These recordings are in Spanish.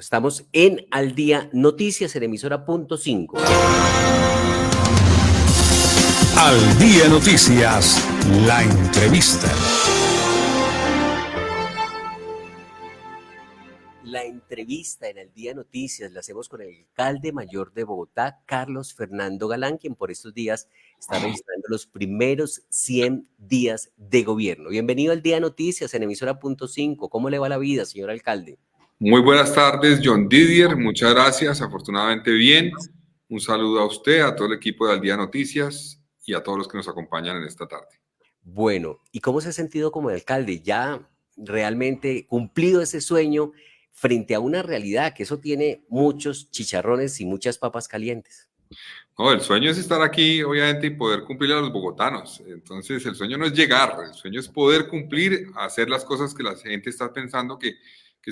Estamos en Al Día Noticias en emisora punto 5. Al Día Noticias, la entrevista. La entrevista en Al Día Noticias la hacemos con el alcalde mayor de Bogotá, Carlos Fernando Galán, quien por estos días está registrando los primeros 100 días de gobierno. Bienvenido al Día Noticias en emisora punto 5. ¿Cómo le va la vida, señor alcalde? Muy buenas tardes, John Didier. Muchas gracias. Afortunadamente bien. Un saludo a usted, a todo el equipo de Al Día Noticias y a todos los que nos acompañan en esta tarde. Bueno, ¿y cómo se ha sentido como alcalde? ¿Ya realmente cumplido ese sueño frente a una realidad que eso tiene muchos chicharrones y muchas papas calientes? No, el sueño es estar aquí, obviamente, y poder cumplir a los bogotanos. Entonces, el sueño no es llegar, el sueño es poder cumplir, hacer las cosas que la gente está pensando que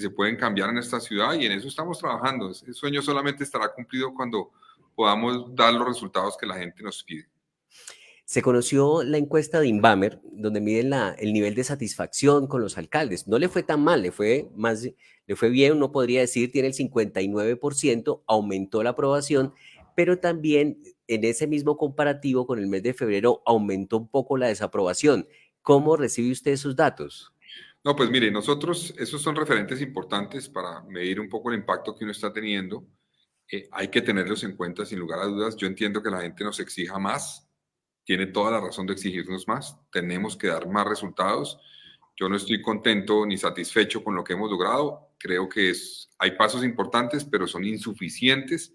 se pueden cambiar en esta ciudad, y en eso estamos trabajando. El sueño solamente estará cumplido cuando podamos dar los resultados que la gente nos pide. Se conoció la encuesta de Inbamer, donde miden el nivel de satisfacción con los alcaldes. No le fue tan mal, le fue bien, uno podría decir, tiene el 59%, aumentó la aprobación, pero también en ese mismo comparativo con el mes de febrero aumentó un poco la desaprobación. ¿Cómo recibe usted esos datos? No, pues mire, nosotros, esos son referentes importantes para medir un poco el impacto que uno está teniendo. Hay que tenerlos en cuenta sin lugar a dudas. Yo entiendo que la gente nos exija más, tiene toda la razón de exigirnos más, tenemos que dar más resultados. Yo no estoy contento ni satisfecho con lo que hemos logrado. Creo que hay pasos importantes, pero son insuficientes.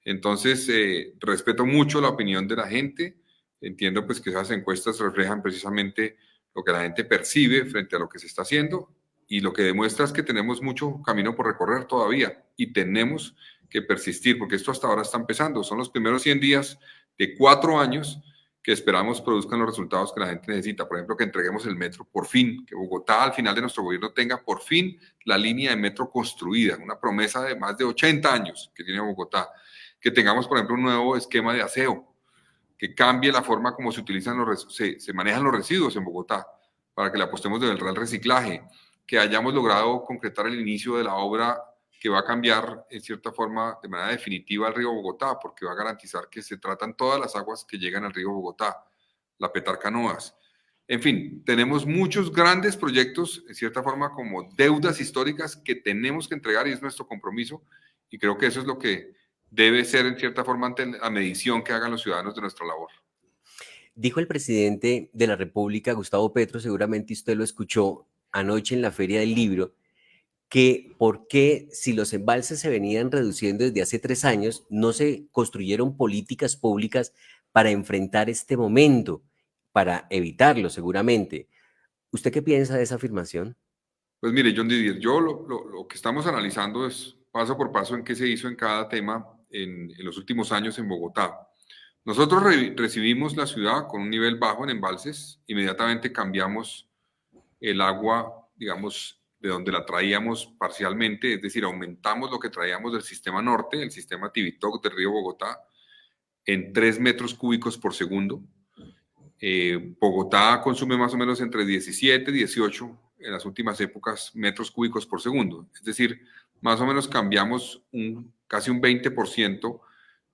Entonces, respeto mucho la opinión de la gente. Entiendo pues que esas encuestas reflejan precisamente lo que la gente percibe frente a lo que se está haciendo, y lo que demuestra es que tenemos mucho camino por recorrer todavía y tenemos que persistir, porque esto hasta ahora está empezando. Son los primeros 100 días de 4 años que esperamos produzcan los resultados que la gente necesita. Por ejemplo, que entreguemos el metro por fin, que Bogotá al final de nuestro gobierno tenga por fin la línea de metro construida, una promesa de más de 80 años que tiene Bogotá. Que tengamos, por ejemplo, un nuevo esquema de aseo, que cambie la forma como se manejan los residuos en Bogotá, para que le apostemos de verdad al reciclaje, que hayamos logrado concretar el inicio de la obra que va a cambiar, en cierta forma, de manera definitiva el río Bogotá, porque va a garantizar que se tratan todas las aguas que llegan al río Bogotá, la Petarcanoas. En fin, tenemos muchos grandes proyectos, en cierta forma, como deudas históricas que tenemos que entregar, y es nuestro compromiso, y creo que eso es lo que debe ser, en cierta forma, ante la medición que hagan los ciudadanos de nuestra labor. Dijo el presidente de la República, Gustavo Petro, seguramente usted lo escuchó anoche en la Feria del Libro, que por qué, si los embalses se venían reduciendo desde hace 3 años, no se construyeron políticas públicas para enfrentar este momento, para evitarlo seguramente. ¿Usted qué piensa de esa afirmación? Pues mire, John Didier, yo lo que estamos analizando es paso por paso en qué se hizo en cada tema en los últimos años en Bogotá. Nosotros recibimos la ciudad con un nivel bajo en embalses, inmediatamente cambiamos el agua, digamos, de donde la traíamos parcialmente, es decir, aumentamos lo que traíamos del sistema norte, el sistema Tibitoc del río Bogotá, en 3 metros cúbicos por segundo. Bogotá consume más o menos entre 17 y 18 en las últimas épocas metros cúbicos por segundo. Es decir, más o menos cambiamos casi un 20%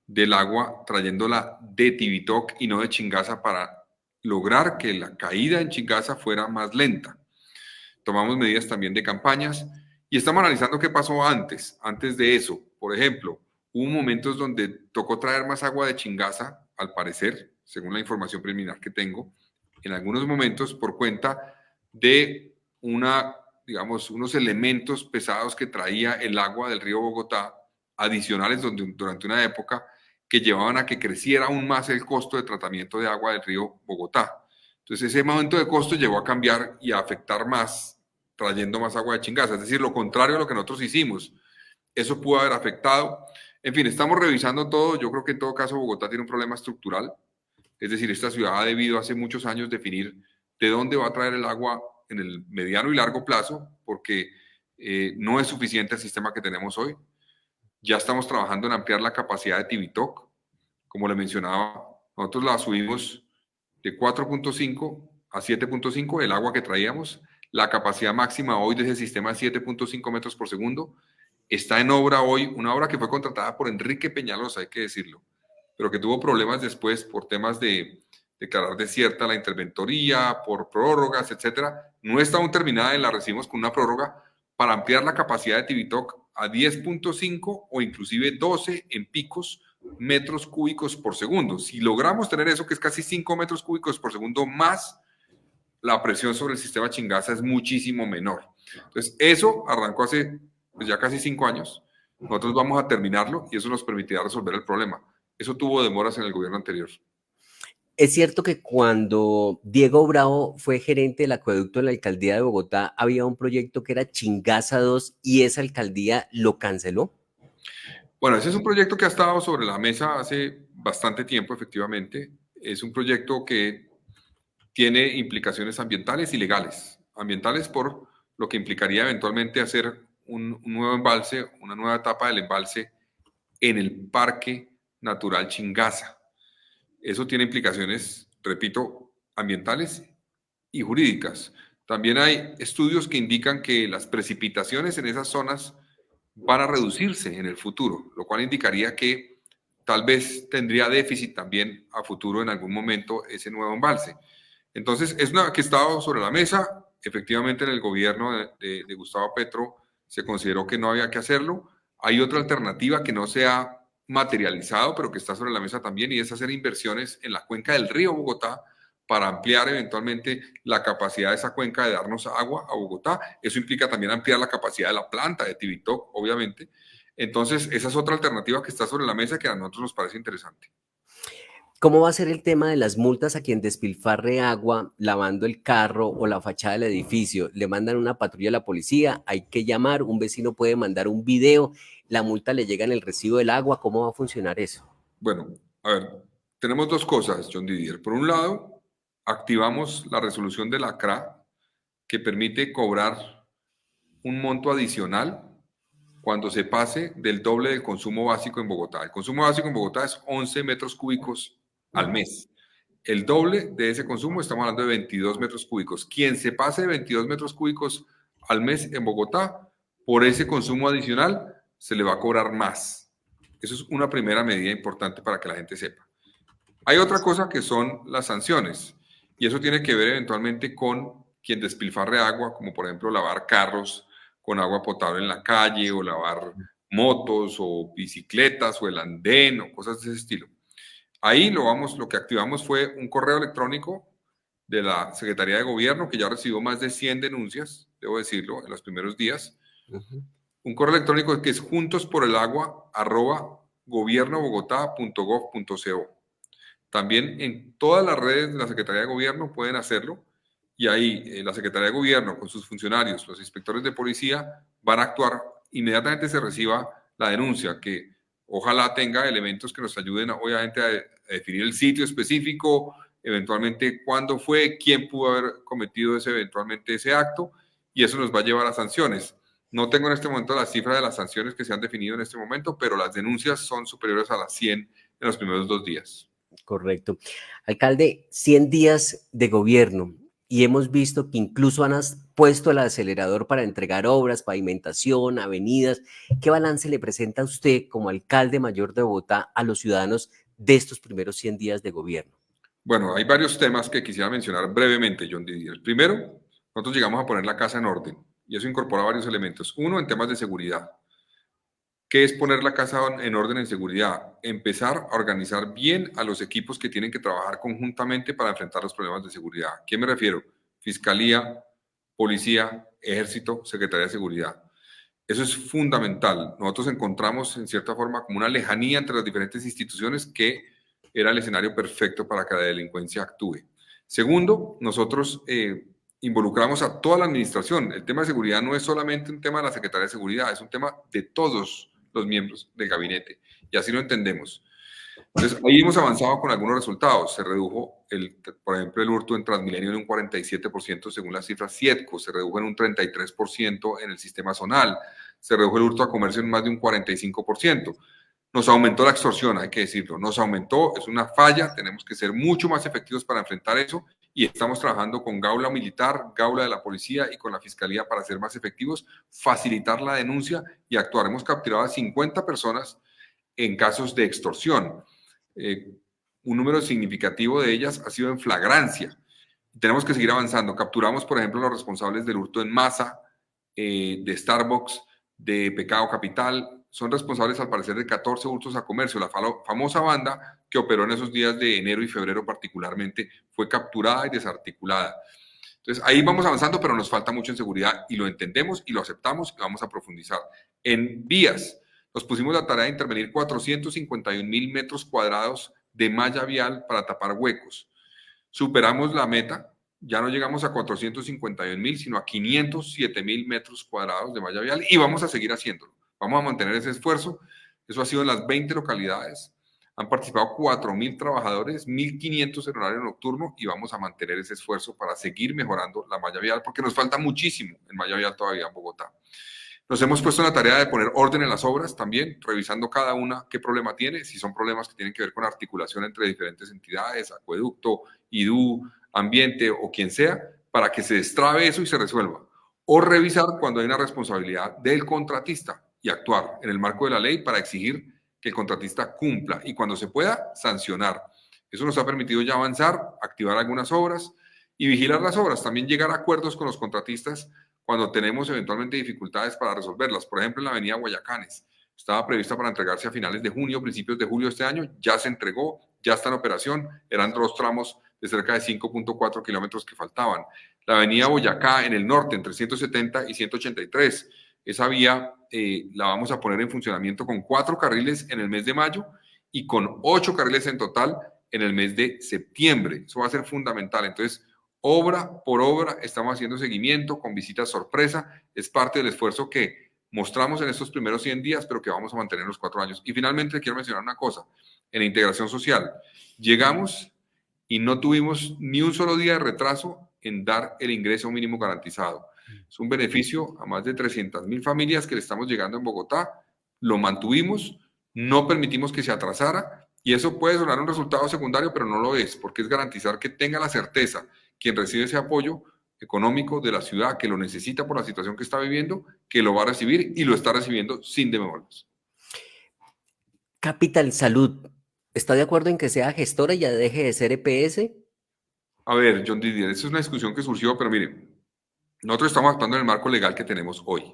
del agua trayéndola de Tibitoc y no de Chingaza, para lograr que la caída en Chingaza fuera más lenta. Tomamos medidas también de campañas y estamos analizando qué pasó antes de eso. Por ejemplo, hubo momentos donde tocó traer más agua de Chingaza, al parecer, según la información preliminar que tengo, en algunos momentos por cuenta de unos elementos pesados que traía el agua del río Bogotá, adicionales durante una época, que llevaban a que creciera aún más el costo de tratamiento de agua del río Bogotá. Entonces ese momento de costo llegó a cambiar y a afectar más, trayendo más agua de Chingaza, es decir, lo contrario a lo que nosotros hicimos. Eso pudo haber afectado. En fin, estamos revisando todo. Yo creo que en todo caso Bogotá tiene un problema estructural. Es decir, esta ciudad ha debido hace muchos años definir de dónde va a traer el agua en el mediano y largo plazo, porque no es suficiente el sistema que tenemos hoy. Ya estamos trabajando en ampliar la capacidad de Tibitoc. Como le mencionaba, nosotros la subimos de 4.5 a 7.5, el agua que traíamos. La capacidad máxima hoy de ese sistema es 7.5 metros por segundo. está en obra hoy, una obra que fue contratada por Enrique Peñalosa, hay que decirlo, pero que tuvo problemas después por temas de declarar desierta la interventoría, por prórrogas, etcétera. No está aún terminada y la recibimos con una prórroga para ampliar la capacidad de Tibitoc a 10.5 o inclusive 12 en picos metros cúbicos por segundo. Si logramos tener eso, que es casi 5 metros cúbicos por segundo más, la presión sobre el sistema Chingaza es muchísimo menor. Entonces, eso arrancó hace pues, ya casi 5 años. Nosotros vamos a terminarlo y eso nos permitirá resolver el problema. Eso tuvo demoras en el gobierno anterior. Es cierto que cuando Diego Bravo fue gerente del acueducto en la alcaldía de Bogotá, había un proyecto que era Chingaza 2 y esa alcaldía lo canceló. Bueno, ese es un proyecto que ha estado sobre la mesa hace bastante tiempo, efectivamente. Es un proyecto que tiene implicaciones ambientales y legales. Ambientales por lo que implicaría eventualmente hacer un nuevo embalse, una nueva etapa del embalse en el Parque Natural Chingaza. Eso tiene implicaciones, repito, ambientales y jurídicas. También hay estudios que indican que las precipitaciones en esas zonas van a reducirse en el futuro, lo cual indicaría que tal vez tendría déficit también a futuro en algún momento ese nuevo embalse. Entonces, es una que estaba sobre la mesa. Efectivamente, en el gobierno de Gustavo Petro se consideró que no había que hacerlo. Hay otra alternativa que no se ha materializado, pero que está sobre la mesa también, y es hacer inversiones en la cuenca del río Bogotá para ampliar eventualmente la capacidad de esa cuenca de darnos agua a Bogotá. Eso implica también ampliar la capacidad de la planta de Tibitoc, obviamente. Entonces, esa es otra alternativa que está sobre la mesa que a nosotros nos parece interesante. ¿Cómo va a ser el tema de las multas a quien despilfarre agua lavando el carro o la fachada del edificio? Le mandan una patrulla a la policía, hay que llamar, un vecino puede mandar un video, la multa le llega en el recibo del agua, ¿cómo va a funcionar eso? Bueno, a ver, tenemos dos cosas, John Didier. Por un lado, activamos la resolución de la CRA que permite cobrar un monto adicional cuando se pase del doble del consumo básico en Bogotá. El consumo básico en Bogotá es 11 metros cúbicos al mes. El doble de ese consumo, estamos hablando de 22 metros cúbicos. Quien se pase de 22 metros cúbicos al mes en Bogotá, por ese consumo adicional, se le va a cobrar más. Eso es una primera medida importante para que la gente sepa. Hay otra cosa que son las sanciones, y eso tiene que ver eventualmente con quien despilfarre agua, como por ejemplo lavar carros con agua potable en la calle, o lavar motos o bicicletas o el andén o cosas de ese estilo. Ahí lo que activamos fue un correo electrónico de la Secretaría de Gobierno, que ya recibió más de 100 denuncias, debo decirlo, en los primeros días. Un correo electrónico que es juntosporelagua@gobiernobogotá.gov.co. También en todas las redes de la Secretaría de Gobierno pueden hacerlo, y ahí la Secretaría de Gobierno con sus funcionarios, los inspectores de policía, van a actuar inmediatamente se reciba la denuncia, que ojalá tenga elementos que nos ayuden obviamente a definir el sitio específico, eventualmente cuándo fue, quién pudo haber cometido eventualmente ese acto, y eso nos va a llevar a sanciones. No tengo en este momento la cifra de las sanciones que se han definido en este momento, pero las denuncias son superiores a las 100 en los primeros 2 días. Correcto. Alcalde, 100 días de gobierno y hemos visto que incluso han puesto el acelerador para entregar obras, pavimentación, avenidas. ¿Qué balance le presenta a usted como alcalde mayor de Bogotá a los ciudadanos de estos primeros 100 días de gobierno? Bueno, hay varios temas que quisiera mencionar brevemente, John Didier. Primero, nosotros llegamos a poner la casa en orden y eso incorpora varios elementos. Uno, en temas de seguridad. ¿Qué es poner la casa en orden en seguridad? Empezar a organizar bien a los equipos que tienen que trabajar conjuntamente para enfrentar los problemas de seguridad. ¿A qué me refiero? Fiscalía, Policía, Ejército, Secretaría de Seguridad. Eso es fundamental. Nosotros encontramos en cierta forma como una lejanía entre las diferentes instituciones que era el escenario perfecto para que la delincuencia actúe. Segundo, nosotros involucramos a toda la administración. El tema de seguridad no es solamente un tema de la Secretaría de Seguridad, es un tema de todos los miembros del gabinete, y así lo entendemos. Entonces, ahí hemos avanzado con algunos resultados. Se redujo, por ejemplo, el hurto en Transmilenio en un 47% según las cifras Cietco, se redujo en un 33% en el sistema zonal, se redujo el hurto a comercio en más de un 45%. Nos aumentó la extorsión, hay que decirlo, nos aumentó, es una falla, tenemos que ser mucho más efectivos para enfrentar eso, y estamos trabajando con Gaula Militar, Gaula de la Policía y con la Fiscalía para ser más efectivos, facilitar la denuncia y actuar. Hemos capturado a 50 personas en casos de extorsión. Un número significativo de ellas ha sido en flagrancia. Tenemos que seguir avanzando. Capturamos, por ejemplo, los responsables del hurto en masa, de Starbucks, de Pecado Capital. Son responsables, al parecer, de 14 hurtos a comercio. La famosa banda que operó en esos días de enero y febrero particularmente fue capturada y desarticulada. Entonces, ahí vamos avanzando, pero nos falta mucho en seguridad y lo entendemos y lo aceptamos y vamos a profundizar. En vías, nos pusimos la tarea de intervenir 451.000 metros cuadrados de malla vial para tapar huecos. Superamos la meta, ya no llegamos a 451.000, sino a 507.000 metros cuadrados de malla vial y vamos a seguir haciéndolo. Vamos a mantener ese esfuerzo. Eso ha sido en las 20 localidades. Han participado 4.000 trabajadores, 1.500 en horario nocturno y vamos a mantener ese esfuerzo para seguir mejorando la malla vial porque nos falta muchísimo en malla vial todavía en Bogotá. Nos hemos puesto en la tarea de poner orden en las obras también, revisando cada una qué problema tiene, si son problemas que tienen que ver con articulación entre diferentes entidades, acueducto, IDU, ambiente o quien sea, para que se destrabe eso y se resuelva. O revisar cuando hay una responsabilidad del contratista y actuar en el marco de la ley para exigir que el contratista cumpla y cuando se pueda, sancionar. Eso nos ha permitido ya avanzar, activar algunas obras y vigilar las obras, también llegar a acuerdos con los contratistas cuando tenemos eventualmente dificultades para resolverlas. Por ejemplo, en la avenida Guayacanes, estaba prevista para entregarse a finales de junio, principios de julio de este año, ya se entregó, ya está en operación, eran 2 tramos de cerca de 5.4 kilómetros que faltaban. La avenida Boyacá en el norte, entre 170 y 183, esa vía la vamos a poner en funcionamiento con 4 carriles en el mes de mayo y con 8 carriles en total en el mes de septiembre. Eso va a ser fundamental. Entonces, obra por obra, estamos haciendo seguimiento con visitas sorpresa. Es parte del esfuerzo que mostramos en estos primeros 100 días, pero que vamos a mantener en los 4 años. Y finalmente, quiero mencionar una cosa. En la integración social, llegamos y no tuvimos ni un solo día de retraso en dar el ingreso mínimo garantizado. Es un beneficio a más de 300.000 familias que le estamos llegando en Bogotá. Lo mantuvimos, no permitimos que se atrasara y eso puede sonar un resultado secundario, pero no lo es, porque es garantizar que tenga la certeza quien recibe ese apoyo económico de la ciudad, que lo necesita por la situación que está viviendo, que lo va a recibir y lo está recibiendo sin demores. Capital Salud, ¿está de acuerdo en que sea gestora y ya deje de ser EPS? A ver, John Didier, esa es una discusión que surgió, pero miren, nosotros estamos actuando en el marco legal que tenemos hoy,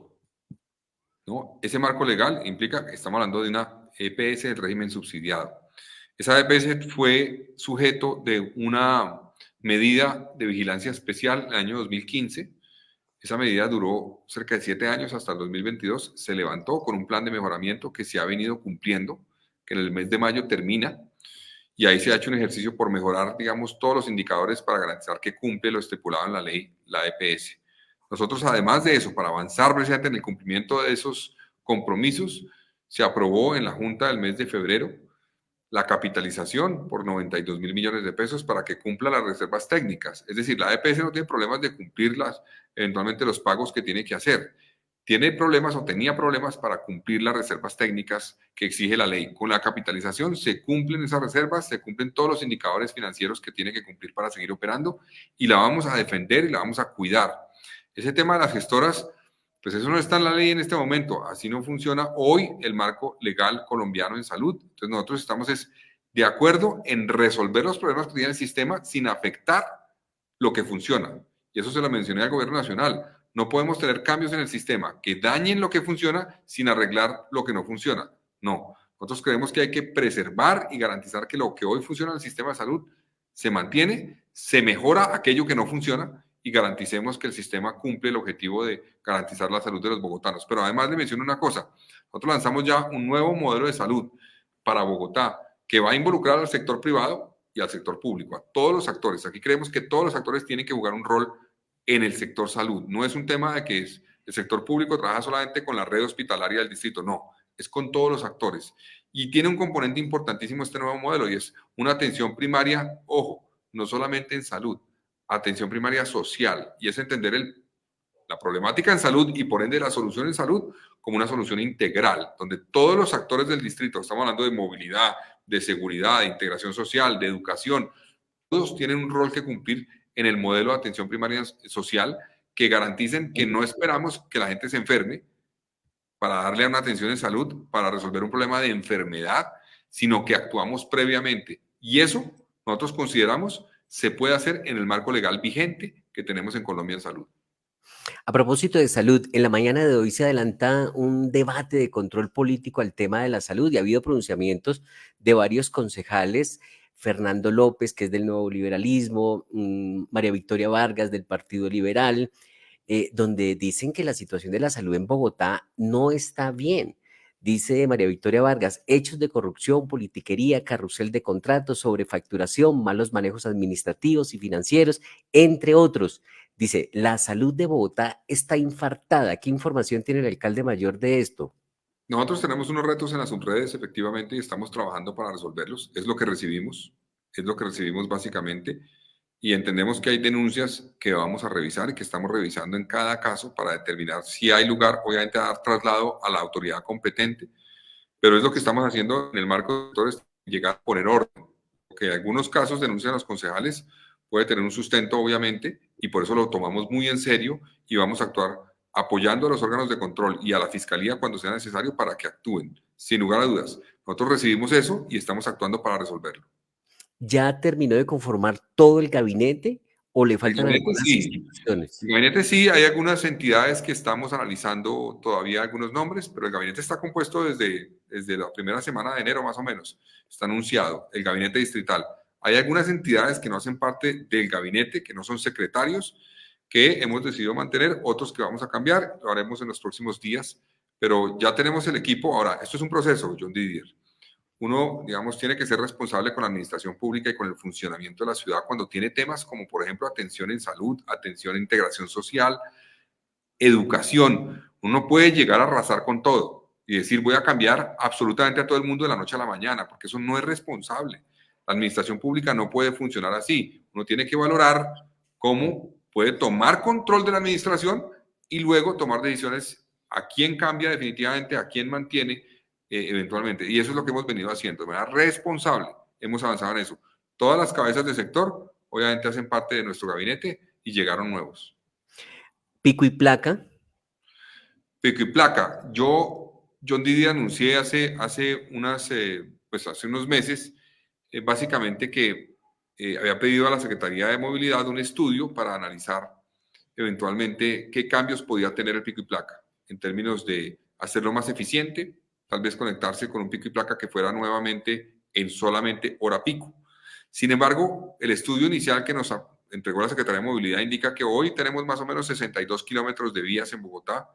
¿no? Ese marco legal implica que estamos hablando de una EPS del régimen subsidiado. Esa EPS fue sujeto de una medida de vigilancia especial en el año 2015. Esa medida duró cerca de 7 años hasta el 2022. Se levantó con un plan de mejoramiento que se ha venido cumpliendo, que en el mes de mayo termina. Y ahí se ha hecho un ejercicio por mejorar, digamos, todos los indicadores para garantizar que cumple lo estipulado en la ley, la EPS. Nosotros, además de eso, para avanzar precisamente en el cumplimiento de esos compromisos, se aprobó en la Junta del mes de febrero la capitalización por 92.000 millones de pesos para que cumpla las reservas técnicas. Es decir, la EPS no tiene problemas de cumplir eventualmente los pagos que tiene que hacer. Tiene problemas o tenía problemas para cumplir las reservas técnicas que exige la ley. Con la capitalización se cumplen esas reservas, se cumplen todos los indicadores financieros que tiene que cumplir para seguir operando y la vamos a defender y la vamos a cuidar. Ese tema de las gestoras, pues eso no está en la ley en este momento. Así no funciona hoy el marco legal colombiano en salud. Entonces nosotros estamos de acuerdo en resolver los problemas que tiene el sistema sin afectar lo que funciona. Y eso se lo mencioné al gobierno nacional. No podemos tener cambios en el sistema que dañen lo que funciona sin arreglar lo que no funciona. No. Nosotros creemos que hay que preservar y garantizar que lo que hoy funciona en el sistema de salud se mantiene, se mejora aquello que no funciona y garanticemos que el sistema cumple el objetivo de garantizar la salud de los bogotanos. Pero además le menciono una cosa. Nosotros lanzamos ya un nuevo modelo de salud para Bogotá que va a involucrar al sector privado y al sector público, a todos los actores. Aquí creemos que todos los actores tienen que jugar un rol en el sector salud. No es un tema de que el sector público trabaja solamente con la red hospitalaria del distrito, no, es con todos los actores. Y tiene un componente importantísimo este nuevo modelo y es una atención primaria, ojo, no solamente en salud, atención primaria social, y es entender la problemática en salud y por ende la solución en salud como una solución integral, donde todos los actores del distrito, estamos hablando de movilidad, de seguridad, de integración social, de educación, todos tienen un rol que cumplir en el modelo de atención primaria social que garanticen que no esperamos que la gente se enferme para darle una atención en salud, para resolver un problema de enfermedad, sino que actuamos previamente. Y eso nosotros consideramos se puede hacer en el marco legal vigente que tenemos en Colombia en salud. A propósito de salud, en la mañana de hoy se adelanta un debate de control político al tema de la salud y ha habido pronunciamientos de varios concejales, Fernando López, que es del Nuevo Liberalismo, María Victoria Vargas del Partido Liberal, donde dicen que la situación de la salud en Bogotá no está bien. Dice María Victoria Vargas, hechos de corrupción, politiquería, carrusel de contratos, sobrefacturación, malos manejos administrativos y financieros, entre otros. Dice, la salud de Bogotá está infartada. ¿Qué información tiene el alcalde mayor de esto? Nosotros tenemos unos retos en las subredes, efectivamente, y estamos trabajando para resolverlos. Es lo que recibimos básicamente, y entendemos que hay denuncias que vamos a revisar y que estamos revisando en cada caso para determinar si hay lugar, obviamente, a dar traslado a la autoridad competente, pero es lo que estamos haciendo en el marco de sectores, llegar a poner orden, porque en algunos casos denuncian a los concejales, puede tener un sustento, obviamente, y por eso lo tomamos muy en serio y vamos a actuar apoyando a los órganos de control y a la fiscalía cuando sea necesario para que actúen, sin lugar a dudas. Nosotros recibimos eso y estamos actuando para resolverlo. ¿Ya terminó de conformar todo el gabinete o le El faltan gabinete algunas sí, instituciones? el gabinete sí, hay algunas entidades que estamos analizando todavía algunos nombres, pero el gabinete está compuesto desde la primera semana de enero más o menos, está anunciado, el gabinete distrital. Hay algunas entidades que no hacen parte del gabinete, que no son secretarios, que hemos decidido mantener, otros que vamos a cambiar, lo haremos en los próximos días, pero ya tenemos el equipo. Ahora, esto es un proceso, John Didier. Uno, digamos, tiene que ser responsable con la administración pública y con el funcionamiento de la ciudad cuando tiene temas como, por ejemplo, atención en salud, atención en integración social, educación. Uno puede llegar a arrasar con todo y decir, voy a cambiar absolutamente a todo el mundo de la noche a la mañana, porque eso no es responsable. La administración pública no puede funcionar así. Uno tiene que valorar cómo puede tomar control de la administración y luego tomar decisiones a quién cambia definitivamente, a quién mantiene eventualmente. Y eso es lo que hemos venido haciendo de manera responsable. Hemos avanzado en eso. Todas las cabezas del sector, obviamente, hacen parte de nuestro gabinete y llegaron nuevos. Pico y placa. Pico y placa. John Didi anuncié hace unos meses, básicamente que había pedido a la Secretaría de Movilidad un estudio para analizar eventualmente qué cambios podía tener el pico y placa en términos de hacerlo más eficiente, tal vez conectarse con un pico y placa que fuera nuevamente en solamente hora pico. Sin embargo, el estudio inicial que nos entregó la Secretaría de Movilidad indica que hoy tenemos más o menos 62 kilómetros de vías en Bogotá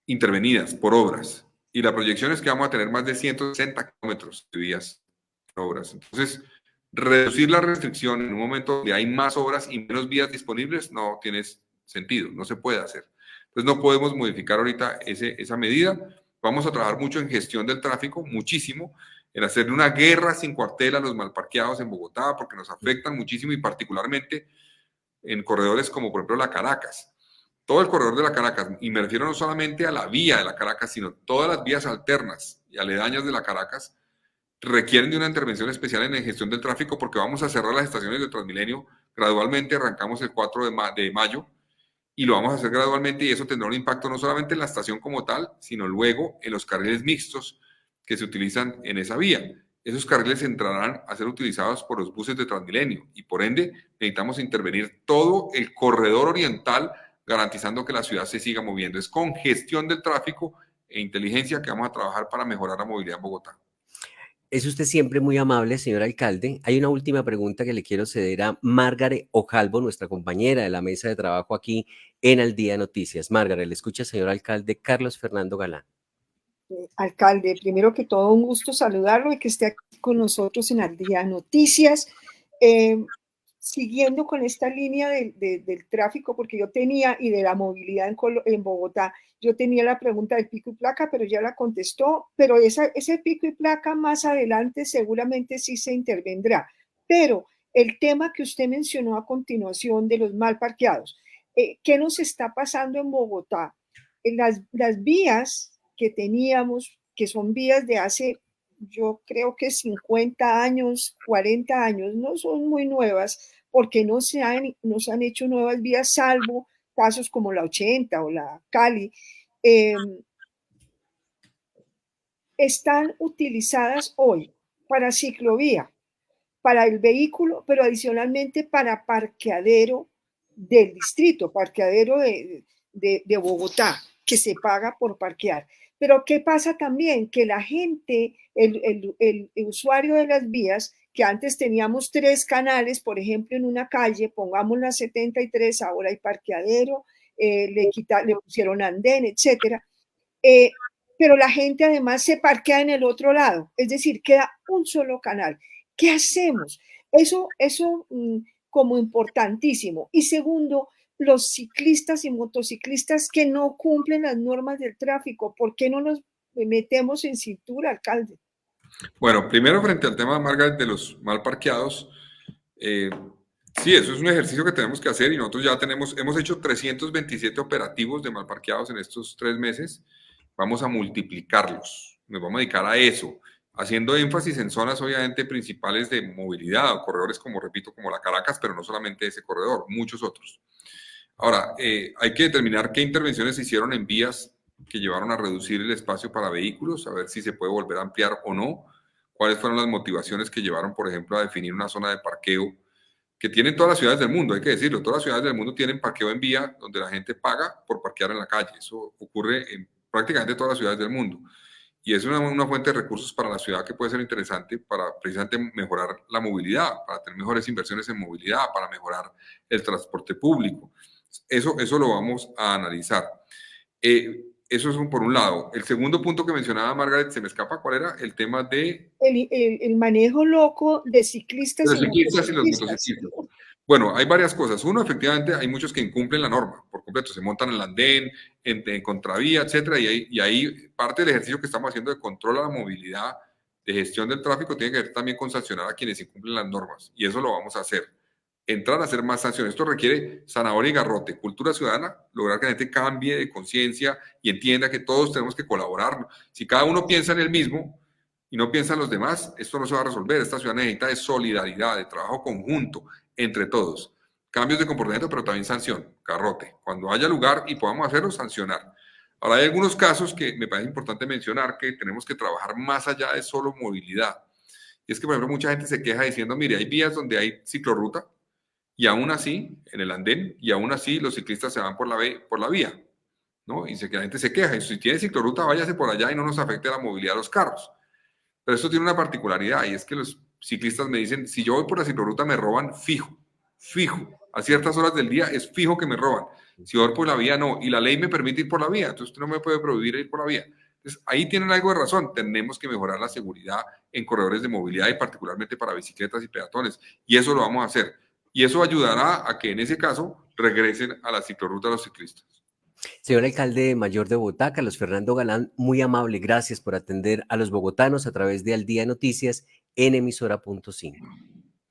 intervenidas por obras, y la proyección es que vamos a tener más de 160 kilómetros de vías por obras. Entonces, reducir la restricción en un momento donde hay más obras y menos vías disponibles no tiene sentido, no se puede hacer. Entonces, no podemos modificar ahorita esa medida. Vamos a trabajar mucho en gestión del tráfico, muchísimo, en hacerle una guerra sin cuartel a los malparqueados en Bogotá, porque nos afectan muchísimo y particularmente en corredores como, por ejemplo, la Caracas. Todo el corredor de la Caracas, y me refiero no solamente a la vía de la Caracas, sino todas las vías alternas y aledañas de la Caracas, requieren de una intervención especial en la gestión del tráfico porque vamos a cerrar las estaciones de Transmilenio gradualmente. Arrancamos el 4 de mayo y lo vamos a hacer gradualmente, y eso tendrá un impacto no solamente en la estación como tal, sino luego en los carriles mixtos que se utilizan en esa vía. Esos carriles entrarán a ser utilizados por los buses de Transmilenio y por ende necesitamos intervenir todo el corredor oriental garantizando que la ciudad se siga moviendo. Es con gestión del tráfico e inteligencia que vamos a trabajar para mejorar la movilidad en Bogotá. Es usted siempre muy amable, señor alcalde. Hay una última pregunta que le quiero ceder a Margaret Ojalvo, nuestra compañera de la mesa de trabajo aquí en Al Día Noticias. Margaret, le escucha, señor alcalde Carlos Fernando Galán. Alcalde, primero que todo, un gusto saludarlo y que esté aquí con nosotros en Al Día Noticias. Siguiendo con esta línea del tráfico, porque yo tenía, y de la movilidad en Bogotá, yo tenía la pregunta del pico y placa, pero ya la contestó, pero ese pico y placa más adelante seguramente sí se intervendrá. Pero el tema que usted mencionó a continuación de los mal parqueados, ¿qué nos está pasando en Bogotá? Las vías que teníamos, que son vías de hace yo creo que 50 años, 40 años, no son muy nuevas porque no se han hecho nuevas vías, salvo casos como la 80 o la Cali. Están utilizadas hoy para ciclovía, para el vehículo, pero adicionalmente para parqueadero del distrito, parqueadero de Bogotá, que se paga por parquear. Pero ¿qué pasa también? Que la gente, el usuario de las vías, que antes teníamos 3 canales, por ejemplo, en una calle, pongamos la 73, ahora hay parqueadero, le pusieron andén, etcétera. Pero la gente además se parquea en el otro lado, es decir, queda un solo canal. ¿Qué hacemos? Eso como importantísimo. Y segundo, los ciclistas y motociclistas que no cumplen las normas del tráfico, ¿por qué no nos metemos en cintura, alcalde? Bueno, primero frente al tema, Margaret, de los mal parqueados, sí, eso es un ejercicio que tenemos que hacer y nosotros ya hemos hecho 327 operativos de mal parqueados en estos 3 meses. Vamos a multiplicarlos, nos vamos a dedicar a eso, haciendo énfasis en zonas obviamente principales de movilidad, o corredores como, repito, como la Caracas, pero no solamente ese corredor, muchos otros. Ahora, hay que determinar qué intervenciones se hicieron en vías que llevaron a reducir el espacio para vehículos, a ver si se puede volver a ampliar o no, cuáles fueron las motivaciones que llevaron, por ejemplo, a definir una zona de parqueo que tienen todas las ciudades del mundo, hay que decirlo, todas las ciudades del mundo tienen parqueo en vía donde la gente paga por parquear en la calle, eso ocurre en prácticamente todas las ciudades del mundo. Y es una fuente de recursos para la ciudad que puede ser interesante para precisamente mejorar la movilidad, para tener mejores inversiones en movilidad, para mejorar el transporte público. Eso lo vamos a analizar. Eso es por un lado. El segundo punto que mencionaba Margaret, se me escapa, ¿cuál era? El tema de... El manejo loco de ciclistas, y los motociclistas. Bueno, hay varias cosas. Uno, efectivamente, hay muchos que incumplen la norma por completo. Se montan en el andén, en contravía, etcétera. Y ahí parte del ejercicio que estamos haciendo de control a la movilidad, de gestión del tráfico, tiene que ver también con sancionar a quienes incumplen las normas. Y eso lo vamos a hacer. Entrar a hacer más sanciones. Esto requiere zanahoria y garrote, cultura ciudadana, lograr que la gente cambie de conciencia y entienda que todos tenemos que colaborar. Si cada uno piensa en el mismo y no piensa en los demás, esto no se va a resolver. Esta ciudad necesita de solidaridad, de trabajo conjunto entre todos. Cambios de comportamiento, pero también sanción, garrote. Cuando haya lugar y podamos hacerlo, sancionar. Ahora, hay algunos casos que me parece importante mencionar que tenemos que trabajar más allá de solo movilidad. Y es que, por ejemplo, mucha gente se queja diciendo, mire, hay vías donde hay ciclorruta y aún así, en el andén, y aún así los ciclistas se van por la vía, ¿no? Y la gente se queja. Y si tiene ciclorruta, váyase por allá y no nos afecte la movilidad de los carros. Pero esto tiene una particularidad y es que los ciclistas me dicen, si yo voy por la ciclorruta me roban fijo. A ciertas horas del día es fijo que me roban. Si voy por la vía, no. Y la ley me permite ir por la vía, entonces usted no me puede prohibir ir por la vía. Entonces, ahí tienen algo de razón. Tenemos que mejorar la seguridad en corredores de movilidad y particularmente para bicicletas y peatones. Y eso lo vamos a hacer. Y eso ayudará a que en ese caso regresen a la ciclorruta los ciclistas. Señor alcalde mayor de Bogotá, Carlos Fernando Galán, muy amable, gracias por atender a los bogotanos a través de Al Día Noticias en emisora.5.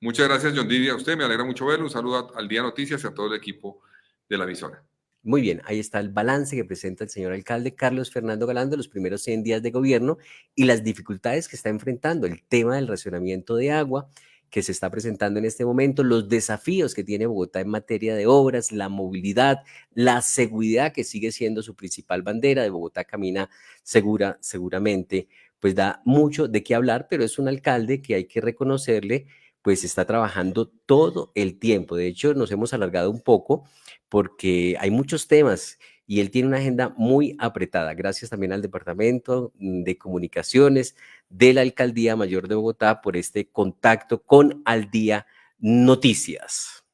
Muchas gracias, John Didi, a usted, me alegra mucho verlo. Un saludo al Día Noticias y a todo el equipo de la emisora. Muy bien, ahí está el balance que presenta el señor alcalde Carlos Fernando Galán de los primeros 100 días de gobierno y las dificultades que está enfrentando, el tema del racionamiento de agua que se está presentando en este momento, los desafíos que tiene Bogotá en materia de obras, la movilidad, la seguridad que sigue siendo su principal bandera de Bogotá Camina Segura, seguramente, pues da mucho de qué hablar, pero es un alcalde que hay que reconocerle, pues está trabajando todo el tiempo. De hecho, nos hemos alargado un poco porque hay muchos temas y él tiene una agenda muy apretada. Gracias también al Departamento de Comunicaciones de la Alcaldía Mayor de Bogotá por este contacto con Al Día Noticias.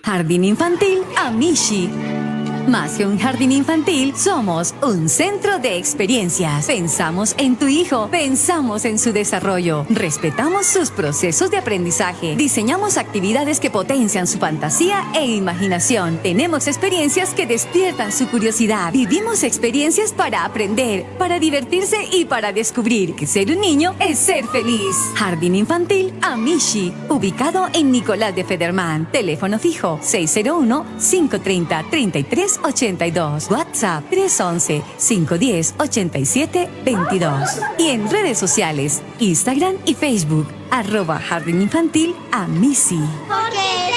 Jardín Infantil Amishi. Más que un jardín infantil, somos un centro de experiencias. Pensamos en tu hijo, pensamos en su desarrollo, respetamos sus procesos de aprendizaje, diseñamos actividades que potencian su fantasía e imaginación. Tenemos experiencias que despiertan su curiosidad. Vivimos experiencias para aprender, para divertirse y para descubrir que ser un niño es ser feliz. Jardín Infantil Amishi, ubicado en Nicolás de Federman. Teléfono fijo 601-530-33 311-510-82. WhatsApp 311-510-8722. Y en redes sociales, Instagram y Facebook, @Jardín Infantil Amici. Porque